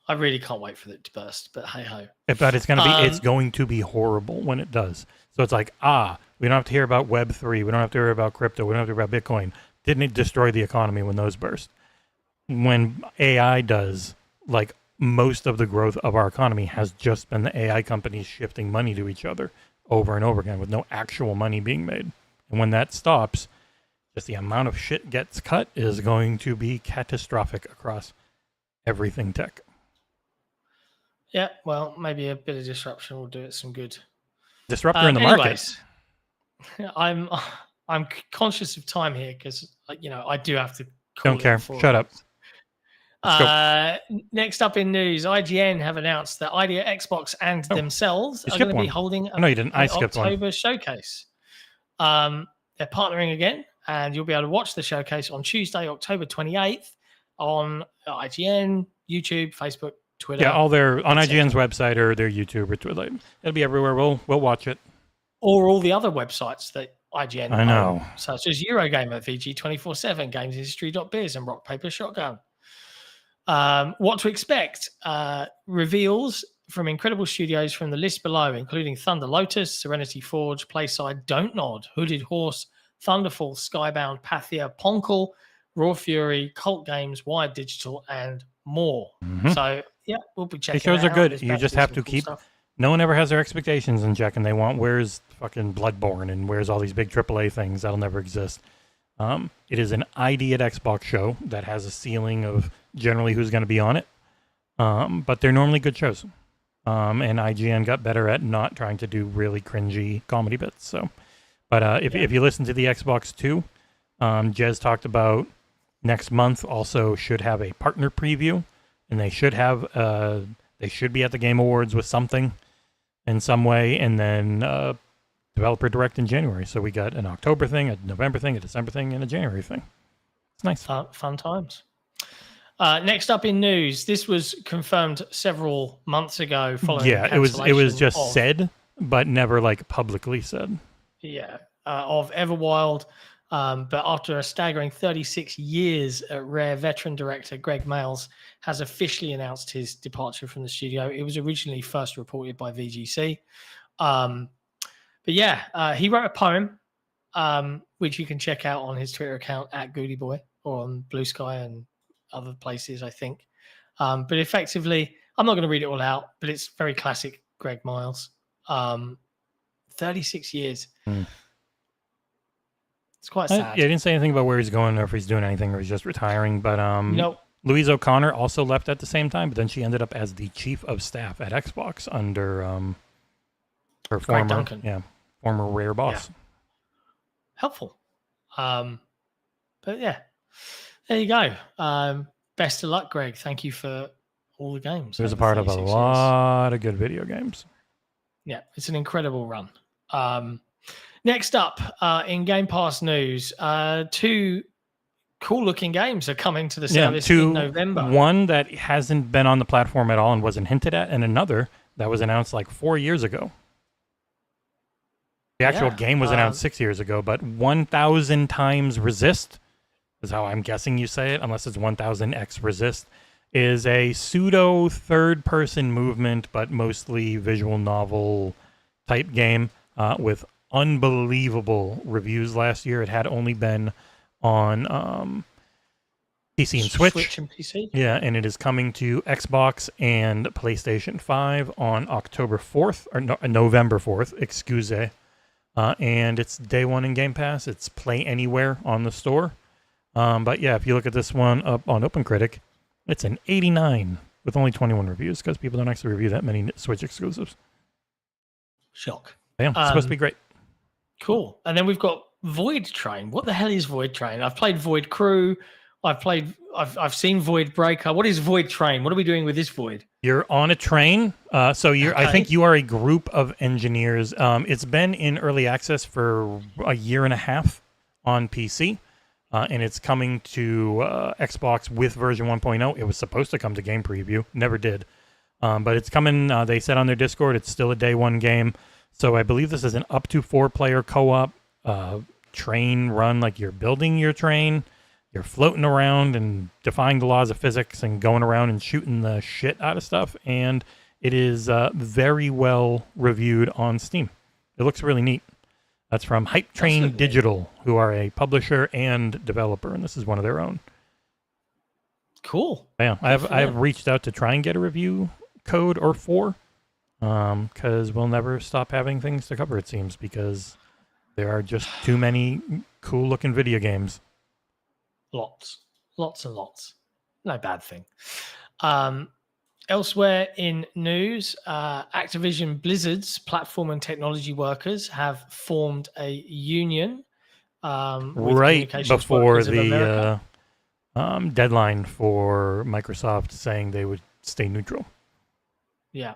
I really can't wait for it to burst. But hey ho. But it's going to be horrible when it does. So it's like, we don't have to hear about Web3. We don't have to hear about crypto. We don't have to hear about Bitcoin. Didn't it destroy the economy when those burst? When AI does, like most of the growth of our economy has just been the AI companies shifting money to each other over and over again with no actual money being made. And when that stops, just the amount of shit gets cut is going to be catastrophic across everything tech. Yeah, well, maybe a bit of disruption will do it some good. Disruptor in the market. Anyways, I'm conscious of time here because I do have to. Don't care. Shut up. Next up in news, IGN have announced that Idea, Xbox, and themselves are going to be holding no, you didn't. I skipped October one. showcase. They're partnering again, and you'll be able to watch the showcase on Tuesday, October 28th on IGN, YouTube, Facebook, Twitter. Yeah, all their on IGN's website or their YouTube or Twitter. It'll be everywhere. We'll watch it. Or all the other websites that IGN I know, such as Eurogamer, VG247, GamesIndustry.biz, and Rock Paper Shotgun. What to expect? Reveals from incredible studios from the list below, including Thunder Lotus, Serenity Forge, Playside, Don't Nod, Hooded Horse, Thunderfall, Skybound, Pathia, Ponkel, Raw Fury, Cult Games, Wired Digital, and more. Mm-hmm. So, yeah, we'll be checking. These shows are good. There's You just have to keep. Stuff. No one ever has their expectations in check, and they want where's fucking Bloodborne and where's all these big AAA things that'll never exist. It is an ID at Xbox show that has a ceiling of generally who's going to be on it, but they're normally good shows. And IGN got better at not trying to do really cringy comedy bits. So, but if you listen to the Xbox 2, Jez talked about next month also should have a partner preview, and they should be at the Game Awards with something in some way, and then Developer Direct in January. So we got an October thing, a November thing, a December thing, and a January thing. It's nice. Fun times. Next up in news, this was confirmed several months ago. Following it was just said, but never like publicly said. Yeah, of Everwild. But after a staggering 36 years at Rare, veteran director Gregg Mayles has officially announced his departure from the studio. It was originally first reported by VGC. But yeah, he wrote a poem, which you can check out on his Twitter account at GoodyBoy or on Blue Sky and other places, I think. But effectively, I'm not going to read it all out, but it's very classic Gregg Mayles. 36 years. It's quite sad. Yeah, I didn't say anything about where he's going or if he's doing anything or he's just retiring. But Nope. Louise O'Connor also left at the same time, but then she ended up as the chief of staff at Xbox under her former Rare boss. Yeah. Helpful. But yeah, there you go. Best of luck, Greg. Thank you for all the games. He was a part of a lot of good video games. Yeah, it's an incredible run. Next up, in Game Pass news, 2 cool-looking games are coming to the service in November. One that hasn't been on the platform at all and wasn't hinted at, and another that was announced like 4 years ago. The actual game was announced 6 years ago, but 1,000 times Resist is how I'm guessing you say it, unless it's 1,000x Resist, is a pseudo third-person movement, but mostly visual novel type game with unbelievable reviews last year. It had only been on PC and Switch. And PC. Yeah, and it is coming to Xbox and PlayStation 5 on October 4th, or no, November 4th, excuse me. And it's day one in Game Pass. It's Play Anywhere on the store. But yeah, if you look at this one up on OpenCritic, it's an 89 with only 21 reviews because people don't actually review that many Switch exclusives. Shock. Yeah, it's supposed to be great. Cool. And then we've got Void Train. What the hell is Void Train? I've played Void Crew. I've seen Void Breaker. What is Void Train? What are we doing with this Void? You're on a train. So you're. Okay. I think you are a group of engineers. It's been in early access for a year and a half on PC, and it's coming to Xbox with version 1.0. It was supposed to come to game preview, never did, but it's coming. They said on their Discord it's still a day one game. So I believe this is an up to 4-player co-op train run. Like you're building your train. You're floating around and defying the laws of physics and going around and shooting the shit out of stuff. And it is very well reviewed on Steam. It looks really neat. That's from Hype Train Digital, who are a publisher and developer, and this is one of their own. Cool. Yeah, I've reached out to try and get a review code or 4, because we'll never stop having things to cover, it seems, because there are just too many cool-looking video games. Lots and lots. No bad thing. Elsewhere in news, Activision Blizzard's platform and technology workers have formed a union. Right before the deadline for Microsoft saying they would stay neutral. Yeah.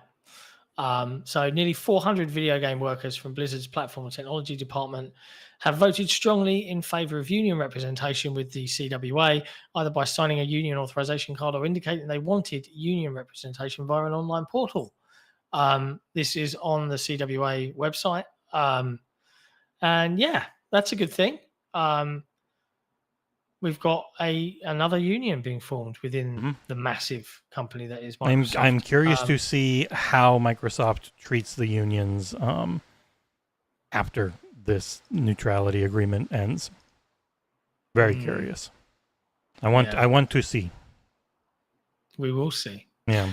So nearly 400 video game workers from Blizzard's platform and technology department have voted strongly in favor of union representation with the CWA, either by signing a union authorization card or indicating they wanted union representation via an online portal. This is on the CWA website. And yeah, that's a good thing. We've got another union being formed within the massive company that is Microsoft. I'm curious to see how Microsoft treats the unions after this neutrality agreement ends. Very curious. I want to see. We will see. Yeah.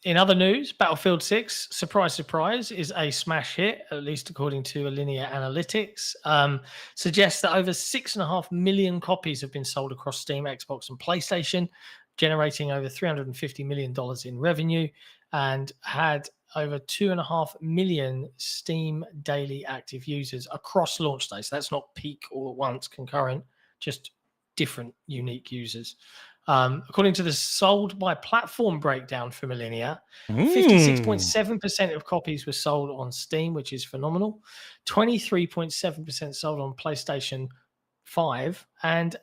In other news, Battlefield 6, surprise, surprise, is a smash hit, at least according to Alinea Analytics. Suggests that over 6.5 million copies have been sold across Steam, Xbox, and PlayStation, generating over $350 million in revenue, and had over 2.5 million Steam daily active users across launch days. So that's not peak all at once, concurrent, just different unique users. According to the sold by platform breakdown from Alinea, 56.7% of copies were sold on Steam, which is phenomenal. 23.7% sold on PlayStation 5, and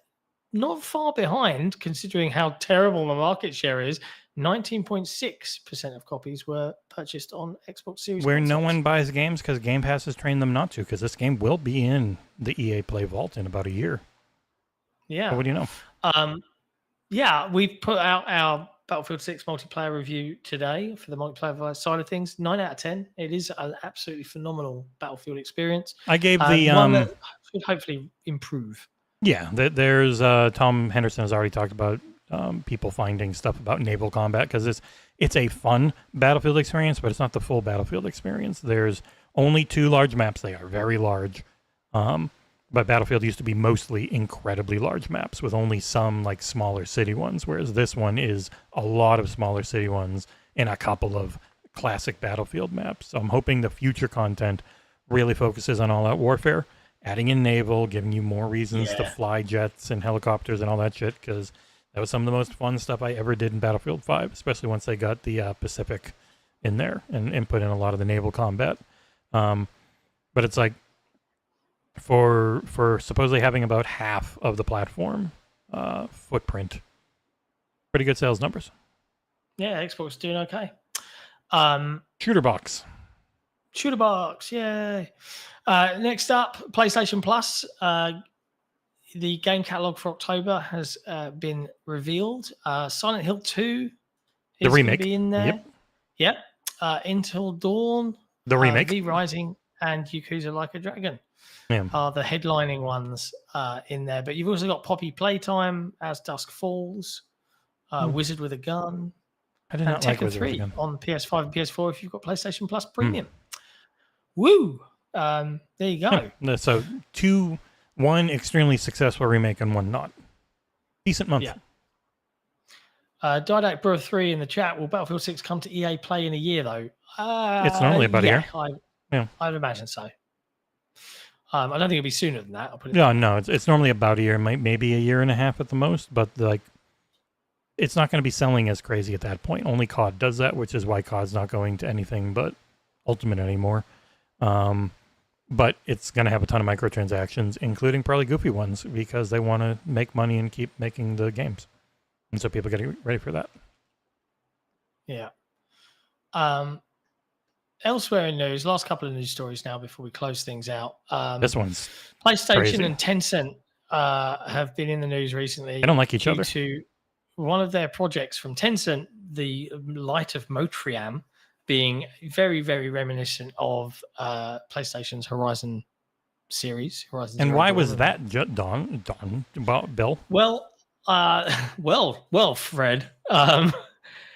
not far behind, considering how terrible the market share is, 19.6% of copies were purchased on Xbox Series. Where consoles. no one buys games because Game Pass has trained them not to, because this game will be in the EA Play Vault in about a year. Yeah. But what do you know? Yeah, we've put out our Battlefield 6 multiplayer review today for the multiplayer side of things. 9 out of 10. It is an absolutely phenomenal Battlefield experience. I gave the one that should hopefully improve. Yeah, there's Tom Henderson has already talked about people finding stuff about naval combat, because it's a fun Battlefield experience, but it's not the full Battlefield experience. There's only 2 large maps. They are very large. But Battlefield used to be mostly incredibly large maps with only some like smaller city ones, whereas this one is a lot of smaller city ones and a couple of classic Battlefield maps. So I'm hoping the future content really focuses on all-out warfare, adding in naval, giving you more reasons to fly jets and helicopters and all that shit, because that was some of the most fun stuff I ever did in Battlefield 5, especially once they got the Pacific in there and put in a lot of the naval combat. But it's like, for supposedly having about half of the platform footprint, pretty good sales numbers. Yeah, Xbox doing okay. Shooter box, yay. Next up, PlayStation Plus. The game catalog for October has been revealed. Silent Hill 2 is the remake, going to be in there. Yep. Until Dawn, the remake, V Rising, and Yakuza Like a Dragon. Yeah. are the headlining ones in there. But you've also got Poppy Playtime, As Dusk Falls, Wizard with a Gun, I did and not like Tekken Wizard with a 3 Gun. on PS5 and PS4 if you've got PlayStation Plus Premium. Woo! There you go. Yeah. So one extremely successful remake and one not. Decent month. Yeah. Didac Brewer 3 in the chat. Will Battlefield 6 come to EA Play in a year, though? It's normally about a year. I'd imagine so. I don't think it'll be sooner than that. I'll put it No, it's normally about a year, maybe a year and a half at the most, but like it's not going to be selling as crazy at that point. Only COD does that, which is why COD's not going to anything but Ultimate anymore. But it's going to have a ton of microtransactions, including probably goofy ones, because they want to make money and keep making the games. And so people getting ready for that. Yeah. Elsewhere in news, last couple of news stories now before we close things out. This one's PlayStation crazy. and Tencent have been in the news recently. They don't like each other. To one of their projects from Tencent, the Light of Motriam, being very, very reminiscent of PlayStation's Horizon series. Horizon And Zero why Dawn. was that, Don? Bill? Well, Fred.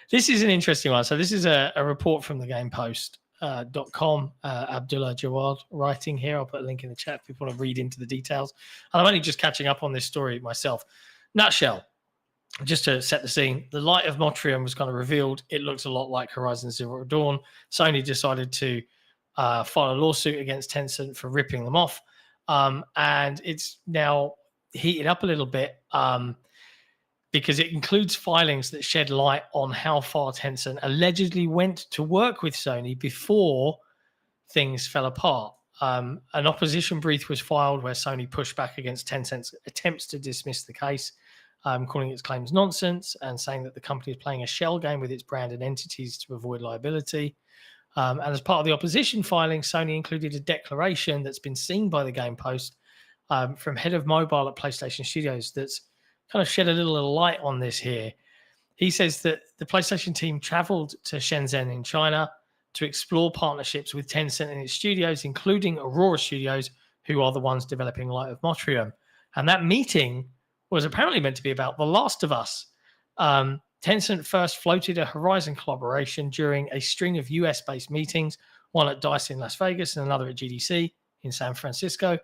This is an interesting one. So this is a report from the GamePost.com. Abdullah Jawad writing here. I'll put a link in the chat if people want to read into the details. And I'm only just catching up on this story myself. Nutshell, just to set the scene, the Light of Motrium was kind of revealed. It looks a lot like Horizon Zero Dawn. Sony decided to file a lawsuit against Tencent for ripping them off. And it's now heated up a little bit because it includes filings that shed light on how far Tencent allegedly went to work with Sony before things fell apart. An opposition brief was filed where Sony pushed back against Tencent's attempts to dismiss the case, calling its claims nonsense and saying that the company is playing a shell game with its brand and entities to avoid liability. And as part of the opposition filing, Sony included a declaration that's been seen by the Game Post from head of mobile at PlayStation Studios that's kind of shed a little light on this here. He says that the PlayStation team traveled to Shenzhen in China to explore partnerships with Tencent and its studios, including Aurora Studios, who are the ones developing Light of Motrium. And that meeting was apparently meant to be about The Last of Us. Tencent first floated a Horizon collaboration during a string of US-based meetings, one at DICE in Las Vegas and another at GDC in San Francisco.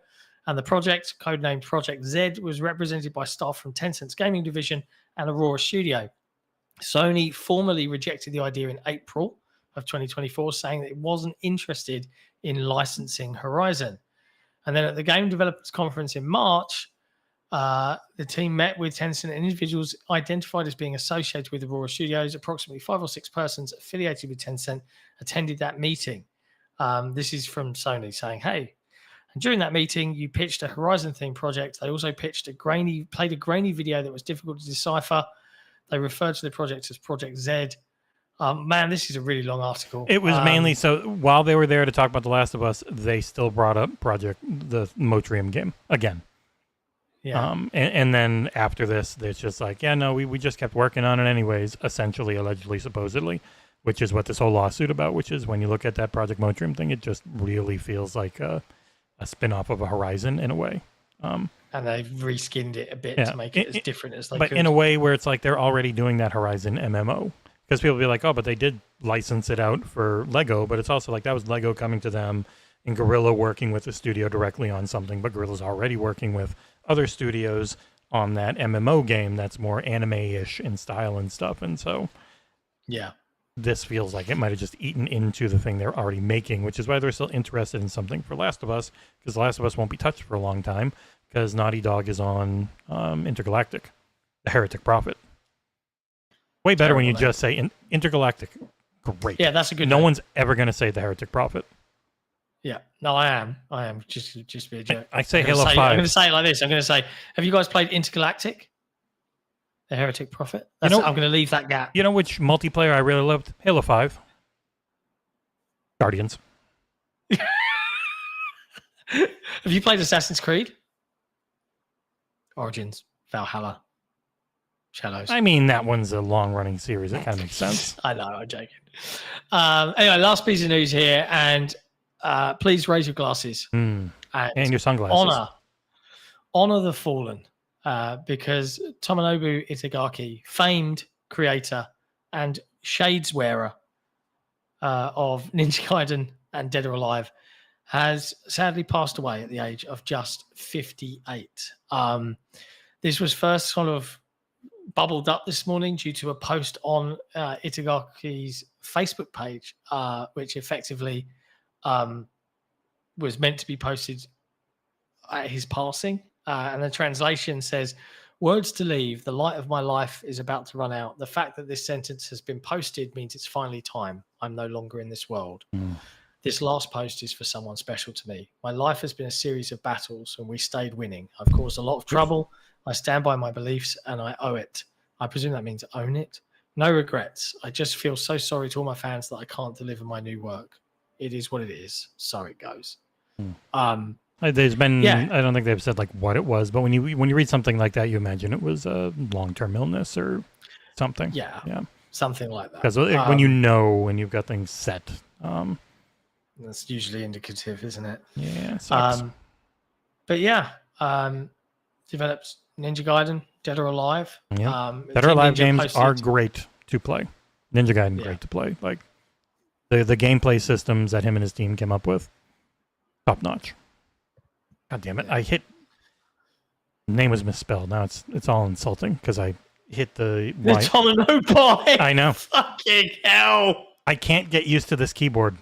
And the project, codenamed Project Z, was represented by staff from Tencent's gaming division and Aurora Studio. Sony formally rejected the idea in April of 2024, saying that it wasn't interested in licensing Horizon. And then at the Game Developers Conference in March, the team met with Tencent and individuals identified as being associated with Aurora Studios. Approximately 5 or 6 persons affiliated with Tencent attended that meeting. This is from Sony saying, hey, and during that meeting, you pitched a Horizon-themed project. They also played a grainy video that was difficult to decipher. They referred to the project as Project Z. Man, this is a really long article. It was mainly so while they were there to talk about The Last of Us, they still brought up the Motrium game again. Yeah. And then after this, it's just like, yeah, no, we just kept working on it anyways, essentially, allegedly, supposedly, which is what this whole lawsuit about, which is when you look at that Project Motrium thing, it just really feels like a spin-off of a Horizon in a way. And they've reskinned it a bit to make it as different as they could. But in a way where it's like they're already doing that Horizon MMO. Because people be like, oh, but they did license it out for Lego, but it's also like that was Lego coming to them and Guerrilla working with the studio directly on something, but Guerrilla's already working with other studios on that MMO game that's more anime-ish in style and stuff. And so yeah, this feels like it might have just eaten into the thing they're already making, which is why they're still interested in something for Last of Us, because The Last of Us won't be touched for a long time, because Naughty Dog is on Intergalactic, the Heretic Prophet. Way better when you just say Intergalactic. Great. Yeah, that's a good No name. one's ever going to say the Heretic Prophet. Yeah. No, I am. Just be a joke. I say Halo 5. I'm going to say it like this. I'm going to say, have you guys played Intergalactic? The Heretic Prophet? I'm going to leave that gap. You know which multiplayer I really loved? Halo 5. Guardians. Have you played Assassin's Creed? Origins, Valhalla, Shadows. I mean, that one's a long-running series. It kind of makes sense. I know, I'm joking. Anyway, last piece of news here, and please raise your glasses. And your sunglasses. Honor the fallen, because Tomonobu Itagaki, famed creator and shades wearer of Ninja Gaiden and Dead or Alive, has sadly passed away at the age of just 58. This was first sort of bubbled up this morning due to a post on Itagaki's Facebook page, which effectively was meant to be posted at his passing. And the translation says, "Words to leave. The light of my life is about to run out. The fact that this sentence has been posted means it's finally time. I'm no longer in this world. This last post is for someone special to me. My life has been a series of battles and we stayed winning. I've caused a lot of trouble. I stand by my beliefs and I owe it." I presume that means own it. "No regrets. I just feel so sorry to all my fans that I can't deliver my new work. It is what it is. So it goes." There's been, I don't think they've said like what it was, but when you read something like that, you imagine it was a long-term illness or something. Yeah, something like that. Because when you've got things set, that's usually indicative, isn't it? Yeah. Sucks. But yeah, developed Ninja Gaiden, Dead or Alive. Yeah. Dead or Alive games are great to play. Ninja Gaiden, great to play. Like the gameplay systems that him and his team came up with, top notch. God damn it! I hit. Name was misspelled. Now it's all insulting because I hit the. Tomonobu. I know. Fucking hell! I can't get used to this keyboard.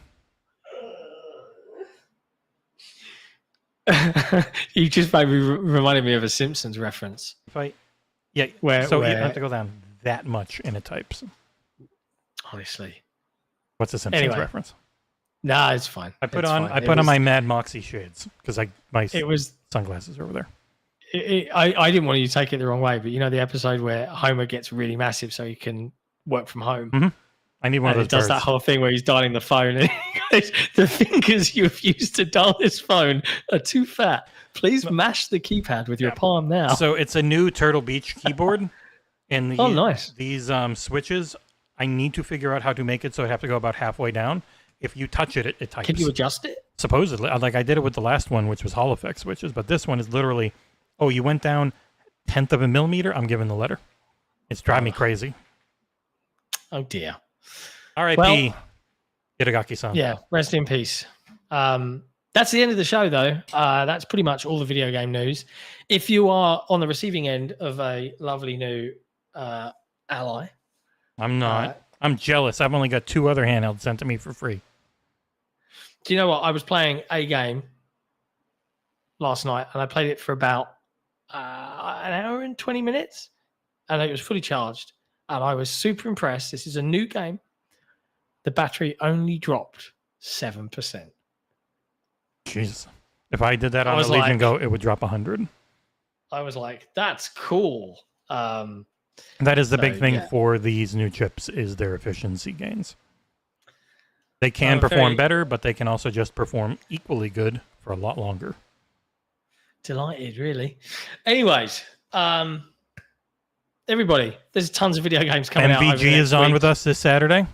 You just maybe reminded me of a Simpsons reference. Where you have to go down that much and it types. Honestly, what's a Simpsons reference? Nah, it's fine. I put on my Mad Moxie shades because my sunglasses are over there. I didn't want you to take it the wrong way, but you know the episode where Homer gets really massive so he can work from home. Mm-hmm. I need one of those. He does that whole thing where he's dialing the phone and he goes, "The fingers you have used to dial this phone are too fat. Please mash the keypad with your palm now." So it's a new Turtle Beach keyboard, and nice. These switches. I need to figure out how to make it so I have to go about halfway down. If you touch it, it types. Can you adjust it? Supposedly, like I did it with the last one, which was Hall effect switches, but this one is literally, you went down 1/10 of a millimeter. I'm giving the letter. It's driving me crazy. Oh dear. R.I.P. Itagaki-san. Yeah, rest in peace. That's the end of the show, though. That's pretty much all the video game news. If you are on the receiving end of a lovely new Ally, I'm not. I'm jealous. I've only got 2 other handhelds sent to me for free. Do you know what? I was playing a game last night, and I played it for about an hour and 20 minutes, and it was fully charged, and I was super impressed. This is a new game. The battery only dropped 7%. Jesus. If I did that on a Legion Go, it would drop 100. I was like, that's cool. That is the big thing for these new chips is their efficiency gains. They can perform better, but they can also just perform equally good for a lot longer. Delighted, really. Anyways, everybody, there's tons of video games coming out. MVG is on with us this Saturday.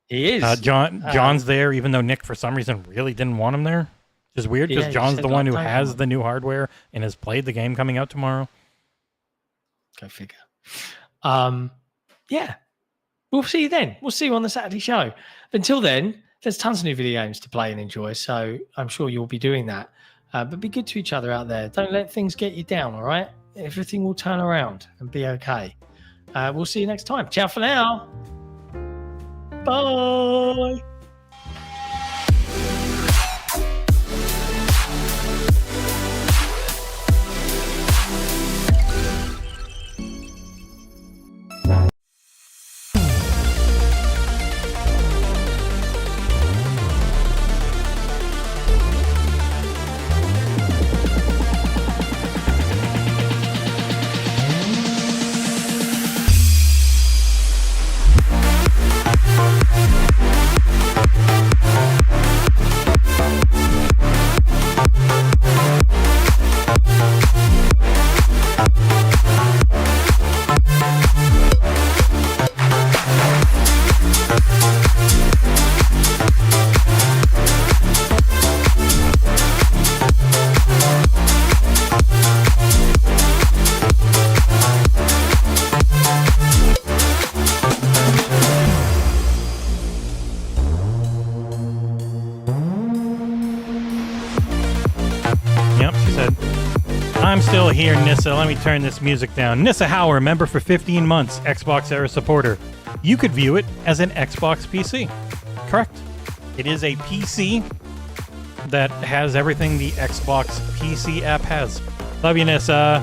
He is. John's there, even though Nick, for some reason, really didn't want him there. Which is weird because John's the one who has the new hardware and has played the game coming out tomorrow. Go figure. Yeah. We'll see you then. We'll see you on the Saturday show. Until then, there's tons of new video games to play and enjoy, so I'm sure you'll be doing that. But be good to each other out there. Don't let things get you down, all right? Everything will turn around and be okay. We'll see you next time. Ciao for now. Bye. here, Nissa. Let me turn this music down. Nissa Hauer, member for 15 months, Xbox Era supporter. You could view it as an Xbox PC. Correct. It is a PC that has everything the Xbox PC app has. Love you, Nissa.